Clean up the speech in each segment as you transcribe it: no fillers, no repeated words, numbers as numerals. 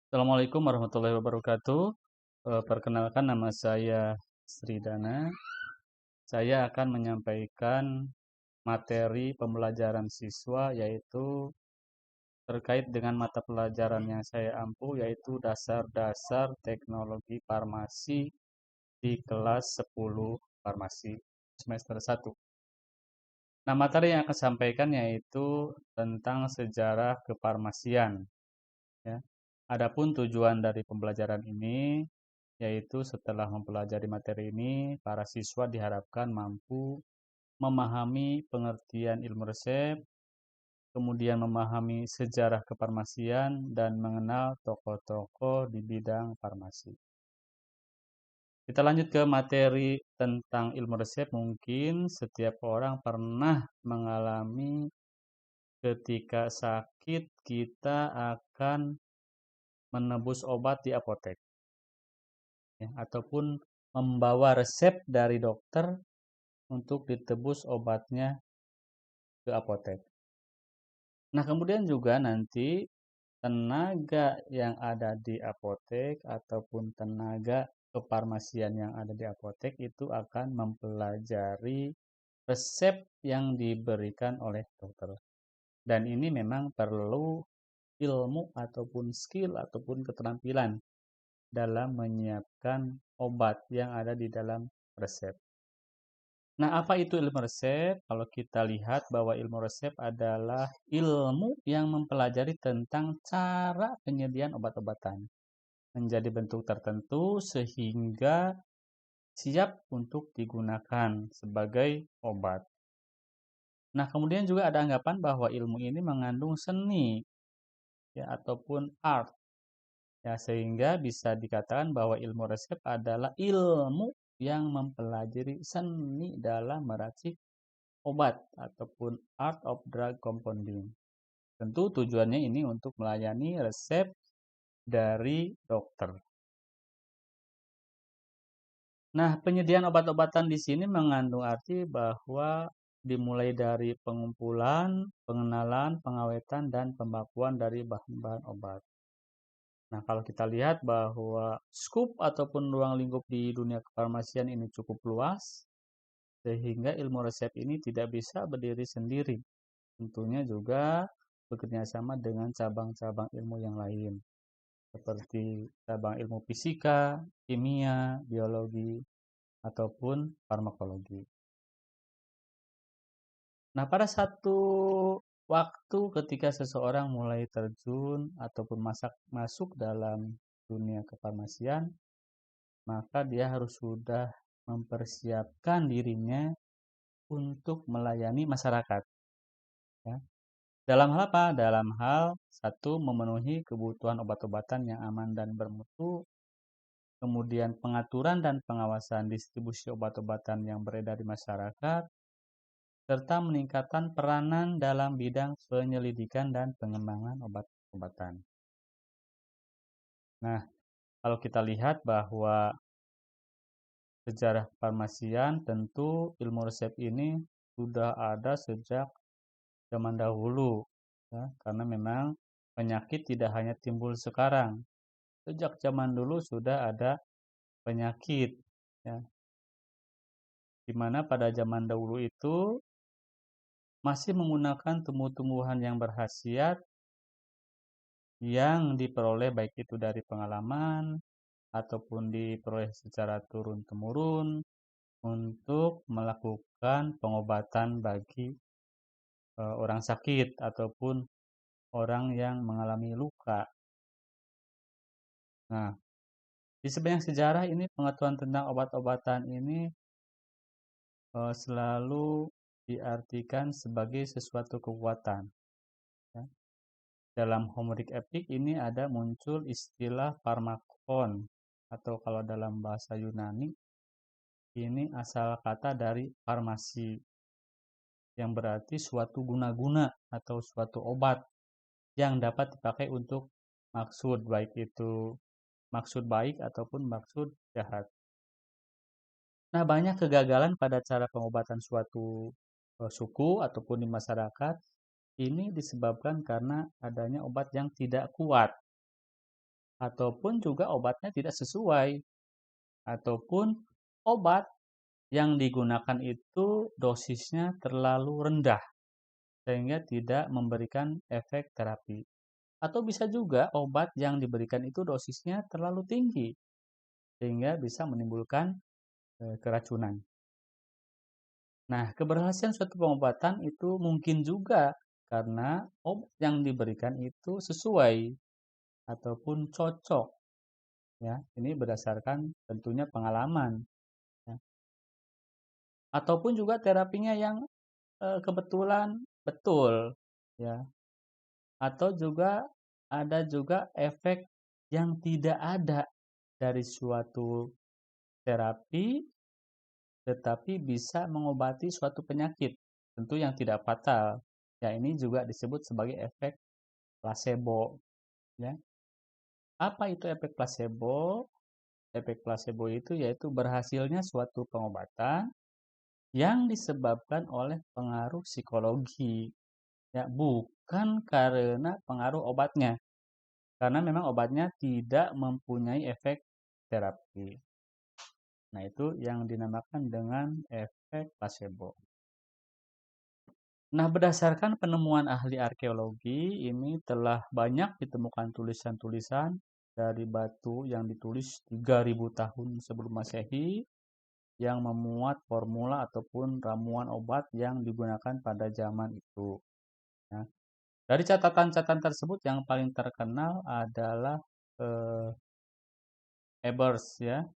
Assalamualaikum warahmatullahi wabarakatuh. Perkenalkan nama saya Sridana. Saya akan menyampaikan materi pembelajaran siswa yaitu terkait dengan mata pelajaran yang saya ampu yaitu dasar-dasar teknologi farmasi di kelas 10 farmasi semester 1. Nah, materi yang akan saya sampaikan yaitu tentang sejarah kefarmasian, ya. Adapun tujuan dari pembelajaran ini yaitu setelah mempelajari materi ini, para siswa diharapkan mampu memahami pengertian ilmu resep, kemudian memahami sejarah kefarmasian, dan mengenal tokoh-tokoh di bidang farmasi. Kita lanjut ke materi tentang ilmu resep. Mungkin setiap orang pernah mengalami ketika sakit, kita akan menebus obat di apotek, ya, ataupun membawa resep dari dokter untuk ditebus obatnya ke apotek. Nah, kemudian juga nanti tenaga yang ada di apotek ataupun tenaga kefarmasian yang ada di apotek itu akan mempelajari resep yang diberikan oleh dokter. Dan ini memang perlu ilmu ataupun skill ataupun keterampilan dalam menyiapkan obat yang ada di dalam resep. Nah, apa itu ilmu resep? Kalau kita lihat bahwa ilmu resep adalah ilmu yang mempelajari tentang cara penyediaan obat-obatan menjadi bentuk tertentu sehingga siap untuk digunakan sebagai obat. Nah, kemudian juga ada anggapan bahwa ilmu ini mengandung seni, ya, ataupun art, ya, sehingga bisa dikatakan bahwa ilmu resep adalah ilmu yang mempelajari seni dalam meracik obat ataupun art of drug compounding. Tentu tujuannya ini untuk melayani resep dari dokter. Nah, penyediaan obat-obatan di sini mengandung arti bahwa dimulai dari pengumpulan, pengenalan, pengawetan, dan pembakuan dari bahan-bahan obat. Nah, kalau kita lihat bahwa skup ataupun ruang lingkup di dunia kefarmasian ini cukup luas, sehingga ilmu resep ini tidak bisa berdiri sendiri. Tentunya juga bekerja sama dengan cabang-cabang ilmu yang lain, seperti cabang ilmu fisika, kimia, biologi, ataupun farmakologi. Nah, pada satu waktu ketika seseorang mulai terjun ataupun masuk dalam dunia kefarmasian, maka dia harus sudah mempersiapkan dirinya untuk melayani masyarakat. Ya. Dalam hal apa? Dalam hal satu, memenuhi kebutuhan obat-obatan yang aman dan bermutu, kemudian pengaturan dan pengawasan distribusi obat-obatan yang beredar di masyarakat, serta meningkatkan peranan dalam bidang penyelidikan dan pengembangan obat-obatan. Nah, kalau kita lihat bahwa sejarah farmasian, tentu ilmu resep ini sudah ada sejak zaman dahulu, ya, karena memang penyakit tidak hanya timbul sekarang. Sejak zaman dulu sudah ada penyakit, ya, di mana pada zaman dahulu itu masih menggunakan tumbuh-tumbuhan yang berkhasiat yang diperoleh baik itu dari pengalaman ataupun diperoleh secara turun-temurun untuk melakukan pengobatan bagi orang sakit ataupun orang yang mengalami luka. Nah, di sepanjang sejarah ini pengetahuan tentang obat-obatan ini selalu diartikan sebagai sesuatu kekuatan. Ya. Dalam Homeric Epic ini ada muncul istilah farmakon, atau kalau dalam bahasa Yunani ini asal kata dari farmasi yang berarti suatu guna-guna atau suatu obat yang dapat dipakai untuk maksud baik itu maksud baik ataupun maksud jahat. Nah, banyak kegagalan pada cara pengobatan suatu suku ataupun di masyarakat ini disebabkan karena adanya obat yang tidak kuat. ataupun juga obatnya tidak sesuai, ataupun obat yang digunakan itu dosisnya terlalu rendah sehingga tidak memberikan efek terapi. Atau bisa juga obat yang diberikan itu dosisnya terlalu tinggi sehingga bisa menimbulkan keracunan. Nah, keberhasilan suatu pengobatan itu mungkin juga karena obat yang diberikan itu sesuai ataupun cocok, ya. Ini berdasarkan tentunya pengalaman, ya. Ataupun juga terapinya yang kebetulan betul, ya. Atau juga ada juga efek yang tidak ada dari suatu terapi tetapi bisa mengobati suatu penyakit, tentu yang tidak fatal. Ya, ini juga disebut sebagai efek placebo, ya. Apa itu efek placebo? Efek placebo itu yaitu berhasilnya suatu pengobatan yang disebabkan oleh pengaruh psikologi, ya, bukan karena pengaruh obatnya. Karena memang obatnya tidak mempunyai efek terapi. Nah, itu yang dinamakan dengan efek placebo. Nah, berdasarkan penemuan ahli arkeologi, ini telah banyak ditemukan tulisan-tulisan dari batu yang ditulis 3000 tahun sebelum Masehi yang memuat formula ataupun ramuan obat yang digunakan pada zaman itu. Ya. Dari catatan-catatan tersebut yang paling terkenal adalah Ebers, ya,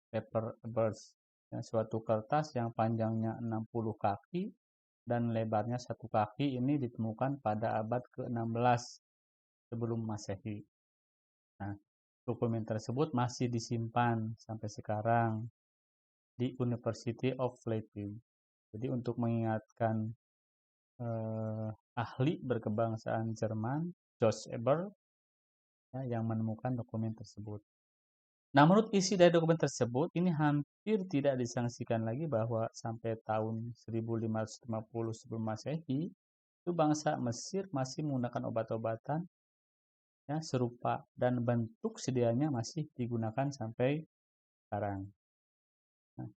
paper Ebers. Ya, suatu kertas yang panjangnya 60 kaki dan lebarnya 1 kaki ini ditemukan pada abad ke-16 sebelum Masehi. Nah, dokumen tersebut masih disimpan sampai sekarang di University of Leipzig. Jadi untuk mengingatkan ahli berkebangsaan Jerman, George Eber, ya, yang menemukan dokumen tersebut. Nah, menurut isi dari dokumen tersebut, ini hampir tidak disangsikan lagi bahwa sampai tahun 1550 sebelum Masehi, itu bangsa Mesir masih menggunakan obat-obatan, ya, serupa dan bentuk sedianya masih digunakan sampai sekarang. Nah,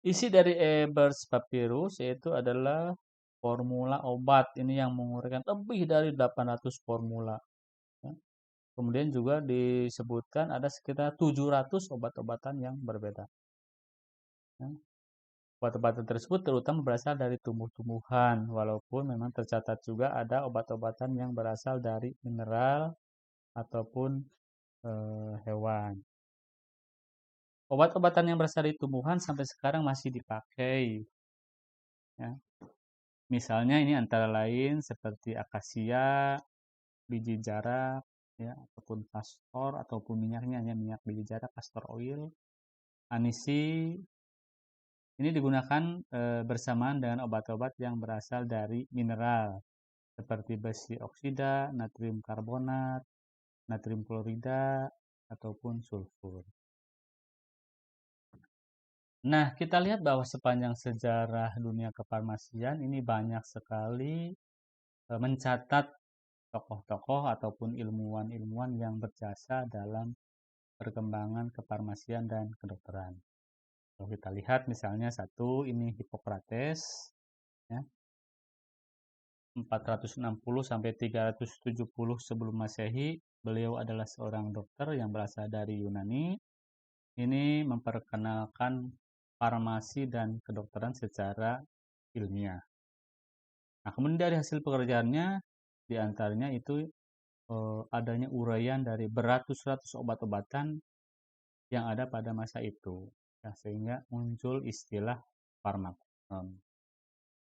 isi dari Ebers Papyrus yaitu adalah formula obat ini yang menguraikan lebih dari 800 formula. Ya. Kemudian juga disebutkan ada sekitar 700 obat-obatan yang berbeda. Ya. Obat-obatan tersebut terutama berasal dari tumbuh-tumbuhan, walaupun memang tercatat juga ada obat-obatan yang berasal dari mineral ataupun hewan. Obat-obatan yang berasal dari tumbuhan sampai sekarang masih dipakai. Ya. Misalnya ini antara lain seperti akasia, biji jarak, ya, ataupun kastor, ataupun minyaknya hanya minyak biji jarak, castor oil, anisi. Ini digunakan bersamaan dengan obat-obat yang berasal dari mineral seperti besi oksida, natrium karbonat, natrium klorida, ataupun sulfur. Nah, kita lihat bahwa sepanjang sejarah dunia kefarmasian ini banyak sekali mencatat tokoh-tokoh ataupun ilmuwan-ilmuwan yang berjasa dalam perkembangan kefarmasian dan kedokteran. Kalau kita lihat misalnya satu ini Hippocrates, ya, 460 sampai 370 sebelum Masehi. Beliau adalah seorang dokter yang berasal dari Yunani. Ini memperkenalkan farmasi dan kedokteran secara ilmiah. Nah, kemudian dari hasil pekerjaannya, diantaranya itu adanya uraian dari beratus-ratus obat-obatan yang ada pada masa itu, ya, sehingga muncul istilah farmakon.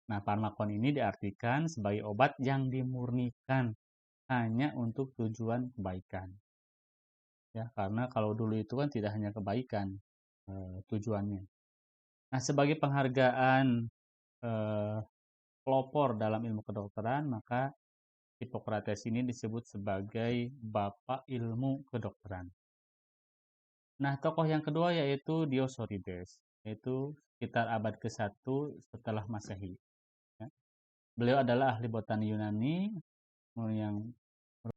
Nah, farmakon ini diartikan sebagai obat yang dimurnikan hanya untuk tujuan kebaikan. Ya, karena kalau dulu itu kan tidak hanya kebaikan tujuannya. Nah, sebagai penghargaan pelopor dalam ilmu kedokteran, maka Hippocrates ini disebut sebagai Bapak Ilmu Kedokteran. Nah, tokoh yang kedua yaitu Dioscorides, yaitu sekitar abad ke-1 setelah Masehi. Ya. Beliau adalah ahli botani Yunani yang